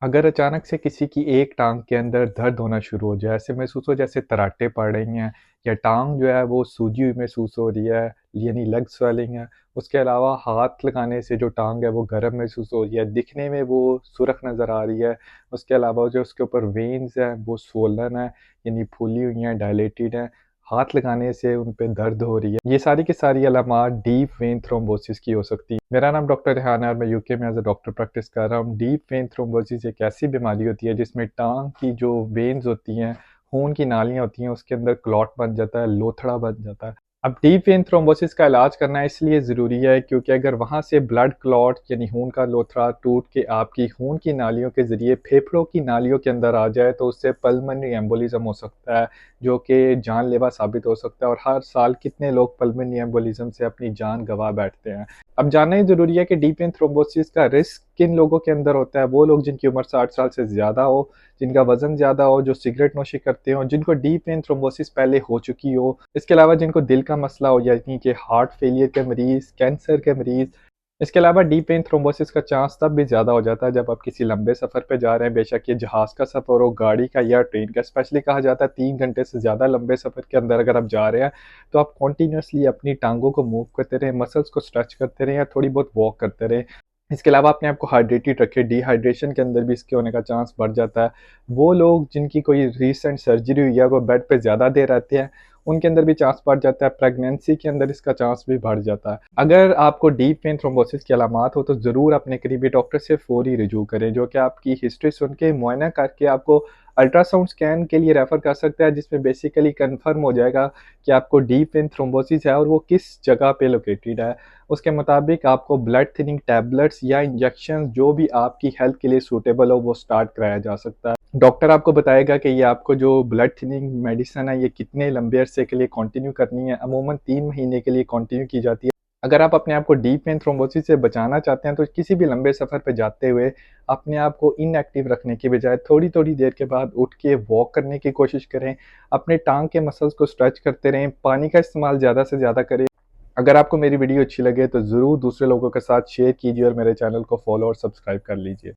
अगर अचानक से किसी की एक टाँग के अंदर दर्द होना शुरू हो जाए, ऐसे महसूस हो जैसे तराटे पड़ रही हैं या टाँग जो है वो सूजी हुई महसूस हो रही है, यानी लेग स्वेलिंग है। उसके अलावा हाथ लगाने से जो टाँग है वो गर्म महसूस हो रही है, दिखने में वो सुर्ख़ नज़र आ रही है। उसके अलावा जो उसके ऊपर वेन्स हैं वो स्वोलन है, यानी फूली हुई हैं, डायलेटेड हैं। हाथ लगाने से उन पे दर्द हो रही है। ये सारी की सारी अलामात डीप वेन थ्रोम्बोसिस की हो सकती है। मेरा नाम डॉक्टर रेहान है और मैं यूके में एज़ अ डॉक्टर प्रैक्टिस कर रहा हूँ। डीप वेन थ्रोम्बोसिस एक ऐसी बीमारी होती है जिसमें टाँग की जो वेन्स होती हैं, खून की नालियाँ होती हैं, उसके अंदर क्लॉट बन जाता है, लोथड़ा बन जाता है। अब डीप वेन थ्रोम्बोसिस का इलाज करना इसलिए ज़रूरी है क्योंकि अगर वहाँ से ब्लड क्लॉट यानी खून का लोथड़ा टूट के आपकी खून की नालियों के ज़रिए फेफड़ों की नालियों के अंदर आ जाए तो उससे पल्मोनरी एम्बोलिज़्म हो सकता है, जो कि जानलेवा साबित हो सकता है और हर साल कितने लोग पल्मोनरी एम्बोलिज़्म से अपनी जान गँवा बैठते हैं। अब जानना ये ज़रूरी है कि डीप वेन थ्रोम्बोसिस का रिस्क किन लोगों के अंदर होता है। वो लोग जिनकी उम्र 60 साल से ज़्यादा हो, जिनका वज़न ज़्यादा हो, जो सिगरेट नोशी करते हों, जिनको डीप वेन थ्रोम्बोसिस पहले हो चुकी हो। इसके अलावा जिनको दिल का मसला हो यानी कि हार्ट फेलियर के मरीज़, कैंसर के मरीज़। इसके अलावा डीप वेन थ्रोम्बोसिस का चांस तब भी ज़्यादा हो जाता है जब आप किसी लंबे सफ़र पे जा रहे हैं, बेशक ये जहाज़ का सफ़र हो, गाड़ी का या ट्रेन का। स्पेशली कहा जाता है 3 घंटे से ज़्यादा लंबे सफ़र के अंदर अगर आप जा रहे हैं, तो आप कंटीन्यूअसली अपनी टाँगों को मूव करते रहें, मसल्स को स्ट्रेच करते रहें या थोड़ी बहुत वॉक करते रहें। इसके अलावा अपने आप को हाइड्रेटेड रखें, डिहाइड्रेशन के अंदर भी इसके होने का चांस बढ़ जाता है। वो लोग जिनकी कोई रीसेंट सर्जरी हुई है, वो बेड पे ज़्यादा देर रहते हैं, उनके अंदर भी चांस बढ़ जाता है। प्रेगनेंसी के अंदर इसका चांस भी बढ़ जाता है। अगर आपको डीप वेन थ्रोम्बोसिस की अलामात हो तो ज़रूर अपने करीबी डॉक्टर से फ़ौरी रुजू करें, जो कि आपकी हिस्ट्री सुन के मुआयना करके आपको अल्ट्रासाउंड स्कैन के लिए रेफ़र कर सकता है, जिसमें बेसिकली कन्फर्म हो जाएगा कि आपको डीप वेन थ्रोम्बोसिस है और वो किस जगह पे लोकेटेड है। उसके मुताबिक आपको ब्लड थिनिंग टैबलेट्स या इंजेक्शंस जो भी आपकी हेल्थ के लिए सूटेबल हो वो स्टार्ट कराया जा सकता है। डॉक्टर आपको बताएगा कि ये आपको जो ब्लड थिनिंग मेडिसिन है ये कितने लंबे अरसे के लिए कंटिन्यू करनी है। अमूमन 3 महीने के लिए कंटिन्यू की जाती है। अगर आप अपने आप को डीप वेन थ्रोम्बोसिस से बचाना चाहते हैं तो किसी भी लंबे सफ़र पे जाते हुए अपने आप को इनएक्टिव रखने की बजाय थोड़ी-थोड़ी देर के बाद उठ के वॉक करने की कोशिश करें। अपने टाँग के मसल्स को स्ट्रेच करते रहें, पानी का इस्तेमाल ज़्यादा से ज़्यादा करें। अगर आपको मेरी वीडियो अच्छी लगे तो ज़रूर दूसरे लोगों के साथ शेयर कीजिए और मेरे चैनल को फॉलो और सब्सक्राइब कर लीजिए।